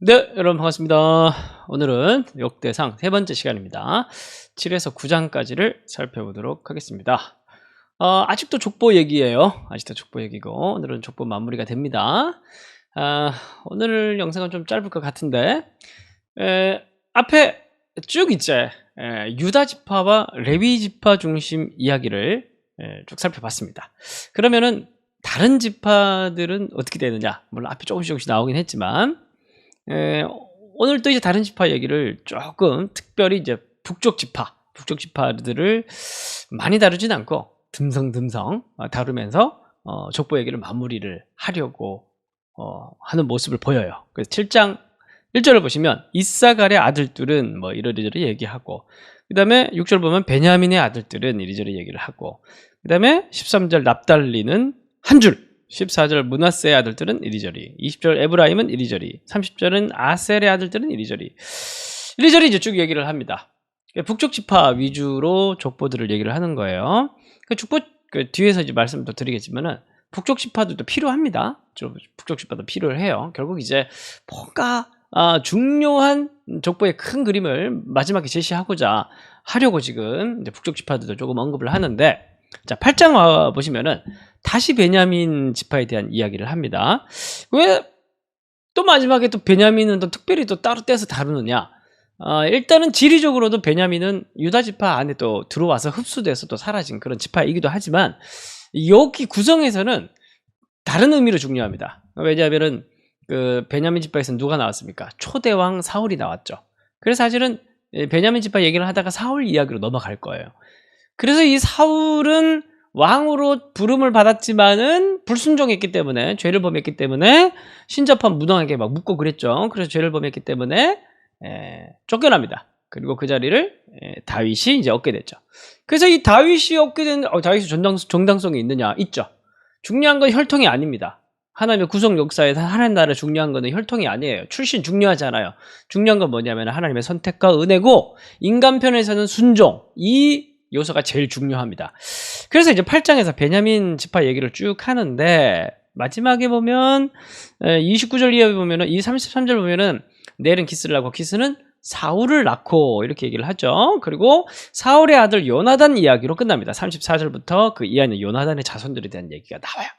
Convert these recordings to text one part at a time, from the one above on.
네, 여러분 반갑습니다. 오늘은 역대상 세 번째 시간입니다. 7에서 9장까지를 살펴보도록 하겠습니다. 아직도 족보 얘기예요. 아직도 족보 얘기고 오늘은 족보 마무리가 됩니다. 오늘 영상은 좀 짧을 것 같은데 앞에 쭉 있제 유다 지파와 레위 지파 중심 이야기를 쭉 살펴봤습니다. 그러면은 다른 지파들은 어떻게 되느냐? 물론 앞에 조금씩 나오긴 했지만 오늘 또 이제 다른 지파 얘기를 조금 특별히 이제 북쪽 지파들을 많이 다루진 않고 듬성듬성 다루면서 족보 얘기를 마무리를 하려고 하는 모습을 보여요. 그래서 7장 1절을 보시면 이사갈의 아들들은 뭐 이러이러이 얘기하고, 그 다음에 6절 보면 베냐민의 아들들은 이리저리 얘기를 하고, 그 다음에 13절 납달리는 한 줄, 14절 므낫세의 아들들은 이리저리, 20절 에브라임은 이리저리, 30절은 아셀의 아들들은 이리저리 이제 쭉 얘기를 합니다. 북쪽 지파 위주로 족보들을 얘기를 하는 거예요. 뒤에서 이제 말씀도 드리겠지만은 북쪽 지파들도 필요합니다. 북쪽 지파도 필요해요. 결국 이제 뭔가 중요한 족보의 큰 그림을 마지막에 제시하고자 하려고 지금 이제 북쪽 지파들도 조금 언급을 하는데, 자 8장 와 보시면은 다시 베냐민 지파에 대한 이야기를 합니다. 왜 또 마지막에 또 베냐민은 또 특별히 또 따로 떼서 다루느냐? 일단은 지리적으로도 베냐민은 유다 지파 안에 또 들어와서 흡수돼서 또 사라진 그런 지파이기도 하지만, 여기 구성에서는 다른 의미로 중요합니다. 왜냐하면은 그 베냐민 지파에서는 누가 나왔습니까? 초대왕 사울이 나왔죠. 그래서 사실은 베냐민 지파 얘기를 하다가 사울 이야기로 넘어갈 거예요. 그래서 이 사울은 왕으로 부름을 받았지만은 불순종했기 때문에, 죄를 범했기 때문에 신접한 무당에게 막 묻고 그랬죠. 그래서 죄를 범했기 때문에 쫓겨납니다. 그리고 그 자리를 다윗이 이제 얻게 됐죠. 그래서 이 다윗이 얻게 된, 다윗이 정당성이 있느냐? 있죠. 중요한 건 혈통이 아닙니다. 하나님의 구속 역사에서 하나님 나라 중요한 거는 혈통이 아니에요. 출신 중요하지 않아요. 중요한 건 뭐냐면 하나님의 선택과 은혜고, 인간 편에서는 순종, 이 요소가 제일 중요합니다. 그래서 이제 8장에서 베냐민 지파 얘기를 쭉 하는데, 마지막에 보면 29절 이하에 보면은, 이 33절 보면은 넬은 기스를 낳고 기스는 사울을 낳고 이렇게 얘기를 하죠. 그리고 사울의 아들 요나단 이야기로 끝납니다. 34절부터 그 이하는 요나단의 자손들에 대한 얘기가 나와요.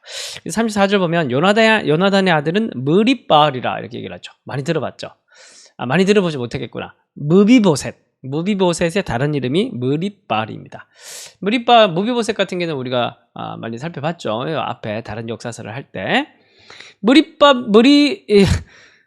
34절 보면 요나단의 아들은 무리바알이라 이렇게 얘기를 하죠. 많이 들어봤죠? 많이 들어보지 못하겠구나. 무비보셋의 다른 이름이 무리바알입니다. 무비보셋 같은 경우는 우리가 많이 살펴봤죠. 앞에 다른 역사서를 할 때.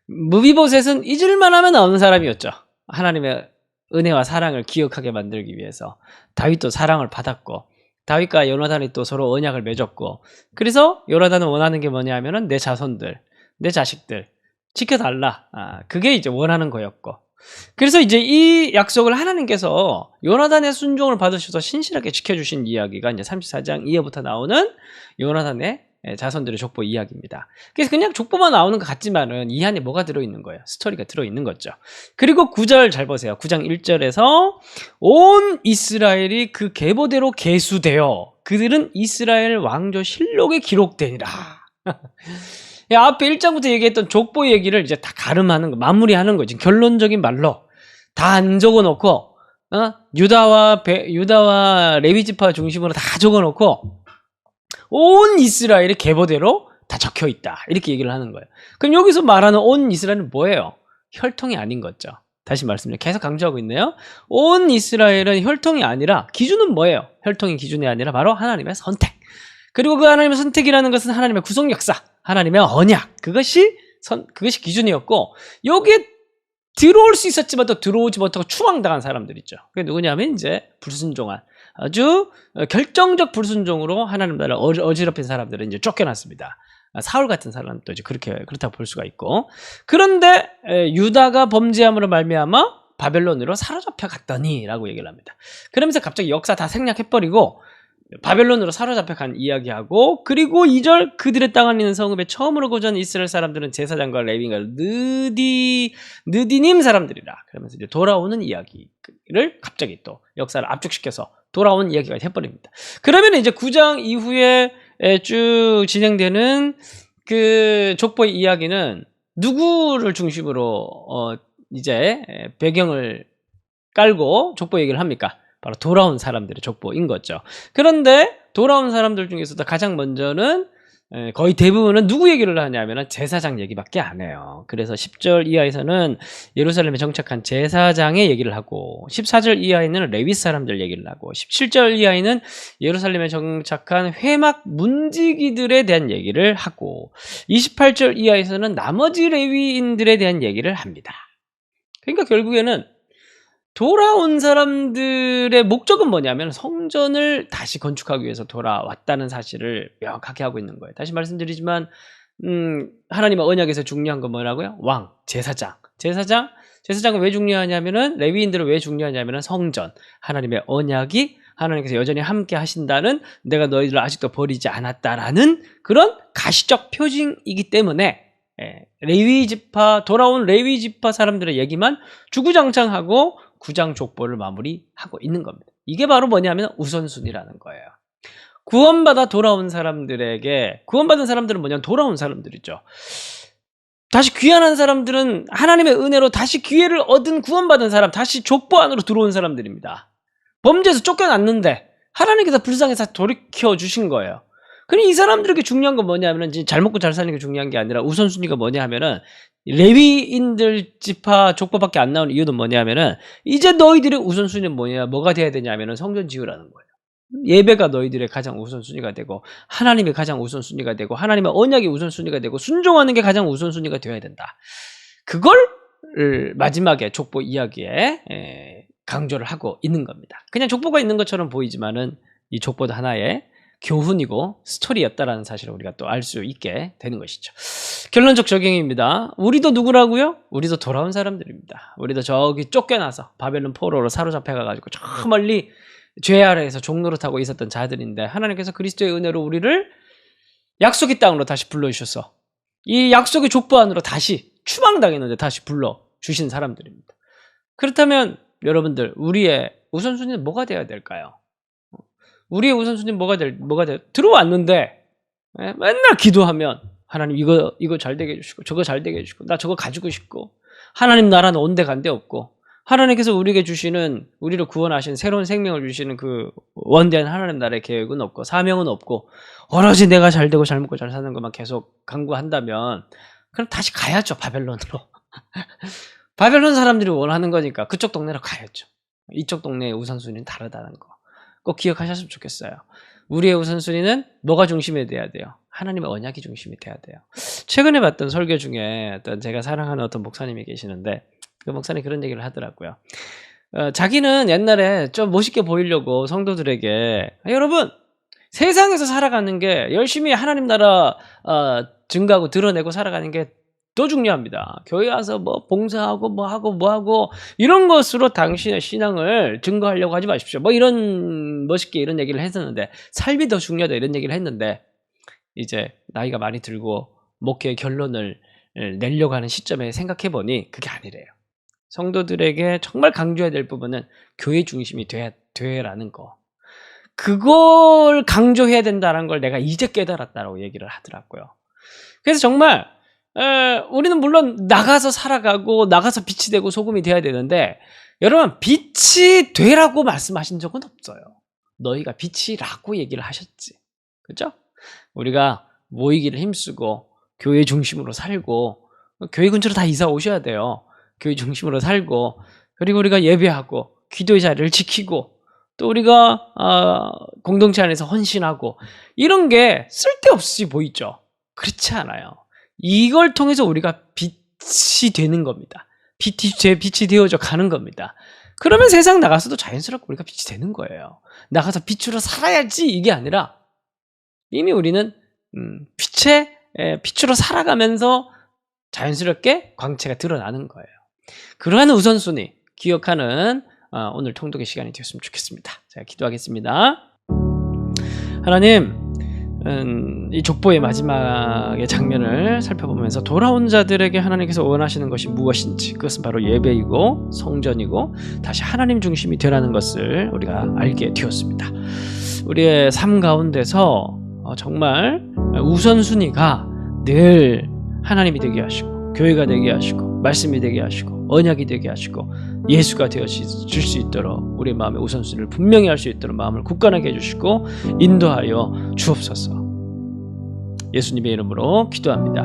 무비보셋은 잊을만 하면 나오는 사람이었죠. 하나님의 은혜와 사랑을 기억하게 만들기 위해서. 다윗도 사랑을 받았고, 다윗과 요나단이 또 서로 언약을 맺었고, 그래서 요나단은 원하는 게 뭐냐 하면은 내 자손들, 내 자식들 지켜달라. 그게 이제 원하는 거였고, 그래서 이제 이 약속을 하나님께서 요나단의 순종을 받으셔서 신실하게 지켜주신 이야기가 이제 34장 이하부터 나오는 요나단의 자손들의 족보 이야기입니다. 그래서 그냥 족보만 나오는 것 같지만은 이 안에 뭐가 들어있는 거예요? 스토리가 들어있는 거죠. 그리고 9절 잘 보세요. 9장 1절에서 온 이스라엘이 그 계보대로 계수되어 그들은 이스라엘 왕조 실록에 기록되니라. 앞에 1장부터 얘기했던 족보 얘기를 이제 다 가름하는 거, 마무리하는 거지. 결론적인 말로 다 안 적어놓고, 유다와 레위 지파 중심으로 다 적어놓고 온 이스라엘의 계보대로 다 적혀있다, 이렇게 얘기를 하는 거예요. 그럼 여기서 말하는 온 이스라엘은 뭐예요? 혈통이 아닌 거죠. 다시 말씀드려요. 계속 강조하고 있네요. 온 이스라엘은 혈통이 아니라, 기준은 뭐예요? 혈통이 기준이 아니라 바로 하나님의 선택. 그리고 그 하나님의 선택이라는 것은 하나님의 구속 역사, 하나님의 언약, 그것이 기준이었고, 여기에 들어올 수 있었지만 또 들어오지 못하고 추방당한 사람들 있죠. 그게 누구냐면 이제 불순종한, 아주 결정적 불순종으로 하나님 나라를 어지럽힌 사람들은 이제 쫓겨났습니다. 사울 같은 사람도 이제 그렇다고 볼 수가 있고, 그런데 유다가 범죄함으로 말미암아 바벨론으로 사로잡혀 갔더니라고 얘기를 합니다. 그러면서 갑자기 역사 다 생략해버리고 바벨론으로 사로잡혀 간 이야기하고, 그리고 2절 그들의 땅 안에 있는 성읍에 처음으로 거주한 이스라엘 사람들은 제사장과 레위인과 느디님 사람들이라. 그러면서 이제 돌아오는 이야기를 갑자기 또 역사를 압축시켜서 돌아온 이야기가 해버립니다. 그러면 이제 9장 이후에 쭉 진행되는 그 족보의 이야기는 누구를 중심으로 이제 배경을 깔고 족보 얘기를 합니까? 바로 돌아온 사람들의 족보인 거죠. 그런데 돌아온 사람들 중에서도 가장 먼저는 거의 대부분은 누구 얘기를 하냐면 제사장 얘기밖에 안 해요. 그래서 10절 이하에서는 예루살렘에 정착한 제사장의 얘기를 하고, 14절 이하에는 레위 사람들 얘기를 하고, 17절 이하에는 예루살렘에 정착한 회막 문지기들에 대한 얘기를 하고, 28절 이하에서는 나머지 레위인들에 대한 얘기를 합니다. 그러니까 결국에는 돌아온 사람들의 목적은 뭐냐면 성전을 다시 건축하기 위해서 돌아왔다는 사실을 명확하게 하고 있는 거예요. 다시 말씀드리지만 하나님의 언약에서 중요한 건 뭐라고요? 왕, 제사장은 왜 중요하냐면은, 레위인들은 왜 중요하냐면은 성전, 하나님의 언약이 하나님께서 여전히 함께 하신다는, 내가 너희들을 아직도 버리지 않았다라는 그런 가시적 표징이기 때문에 레위 지파, 돌아온 레위 지파 사람들의 얘기만 주구장창하고 구장 족보를 마무리하고 있는 겁니다. 이게 바로 뭐냐면 우선순위라는 거예요. 구원받아 돌아온 사람들에게, 구원받은 사람들은 뭐냐면 돌아온 사람들이죠. 다시 귀환한 사람들은 하나님의 은혜로 다시 기회를 얻은 구원받은 사람, 다시 족보 안으로 들어온 사람들입니다. 범죄에서 쫓겨났는데 하나님께서 불쌍해서 돌이켜 주신 거예요. 그럼 이 사람들에게 중요한 건 뭐냐면은, 잘 먹고 잘 사는 게 중요한 게 아니라 우선순위가 뭐냐 하면은, 레위인들 지파 족보밖에 안 나오는 이유는 뭐냐면은, 이제 너희들의 우선순위는 뭐가 돼야 되냐면은 성전 지으라는 거예요. 예배가 너희들의 가장 우선순위가 되고, 하나님이 가장 우선순위가 되고, 하나님의 언약이 우선순위가 되고, 순종하는 게 가장 우선순위가 되어야 된다. 그걸 마지막에 족보 이야기에 강조를 하고 있는 겁니다. 그냥 족보가 있는 것처럼 보이지만은 이 족보도 하나의 교훈이고 스토리였다라는 사실을 우리가 또 알 수 있게 되는 것이죠. 결론적 적용입니다. 우리도 누구라고요? 우리도 돌아온 사람들입니다. 우리도 저기 쫓겨나서 바벨론 포로로 사로잡혀가지고 저 멀리 죄 아래에서 종로를 타고 있었던 자들인데, 하나님께서 그리스도의 은혜로 우리를 약속의 땅으로 다시 불러주셔서 이 약속의 족보 안으로 다시 추방당했는데 다시 불러주신 사람들입니다. 그렇다면 여러분들, 우리의 우선순위는 뭐가 되어야 될까요? 우리의 우선순위는 뭐가 들어왔는데 맨날 기도하면, 하나님 이거 잘 되게 해주시고, 저거 잘 되게 해주시고, 나 저거 가지고 싶고, 하나님 나라는 온데간데 없고, 하나님께서 우리에게 주시는, 우리를 구원하신 새로운 생명을 주시는 그 원대한 하나님 나라의 계획은 없고 사명은 없고, 오로지 내가 잘 되고 잘 먹고 잘 사는 것만 계속 강구한다면, 그럼 다시 가야죠, 바벨론으로. 바벨론 사람들이 원하는 거니까 그쪽 동네로 가야죠. 이쪽 동네의 우선순위는 다르다는 거 꼭 기억하셨으면 좋겠어요. 우리의 우선순위는 뭐가 중심이 돼야 돼요? 하나님의 언약이 중심이 돼야 돼요. 최근에 봤던 설교 중에 어떤 제가 사랑하는 어떤 목사님이 계시는데, 그 목사님이 그런 얘기를 하더라고요. 자기는 옛날에 좀 멋있게 보이려고 성도들에게, 여러분 세상에서 살아가는 게 열심히 하나님 나라 증거하고 드러내고 살아가는 게 더 중요합니다. 교회 와서 뭐 봉사하고 뭐하고 이런 것으로 당신의 신앙을 증거하려고 하지 마십시오. 뭐 이런 멋있게 이런 얘기를 했었는데, 삶이 더 중요하다 이런 얘기를 했는데, 이제 나이가 많이 들고 목회의 결론을 내려고 하는 시점에 생각해보니 그게 아니래요. 성도들에게 정말 강조해야 될 부분은 교회 중심이 돼라는 거. 그걸 강조해야 된다는 걸 내가 이제 깨달았다라고 얘기를 하더라고요. 그래서 정말 우리는 물론 나가서 살아가고 나가서 빛이 되고 소금이 돼야 되는데, 여러분 빛이 되라고 말씀하신 적은 없어요. 너희가 빛이라고 얘기를 하셨지. 그렇죠? 우리가 모이기를 힘쓰고 교회 중심으로 살고, 교회 근처로 다 이사 오셔야 돼요. 교회 중심으로 살고, 그리고 우리가 예배하고 기도의 자리를 지키고, 또 우리가 공동체 안에서 헌신하고, 이런 게 쓸데없이 보이죠? 그렇지 않아요. 이걸 통해서 우리가 빛이 되는 겁니다. 빛이 되어져 가는 겁니다. 그러면 세상 나가서도 자연스럽게 우리가 빛이 되는 거예요. 나가서 빛으로 살아야지 이게 아니라, 이미 우리는 빛으로 살아가면서 자연스럽게 광채가 드러나는 거예요. 그러한 우선순위 기억하는 오늘 통독의 시간이 되었으면 좋겠습니다. 제가 기도하겠습니다. 하나님, 이 족보의 마지막의 장면을 살펴보면서 돌아온 자들에게 하나님께서 원하시는 것이 무엇인지, 그것은 바로 예배이고 성전이고 다시 하나님 중심이 되라는 것을 우리가 알게 되었습니다. 우리의 삶 가운데서 정말 우선순위가 늘 하나님이 되게 하시고, 교회가 되게 하시고 말씀이 되게 하시고 언약이 되게 하시고 예수가 되어 줄 수 있도록 우리의 마음의 우선순위를 분명히 할 수 있도록 마음을 굳건하게 해주시고 인도하여 주옵소서. 예수님의 이름으로 기도합니다.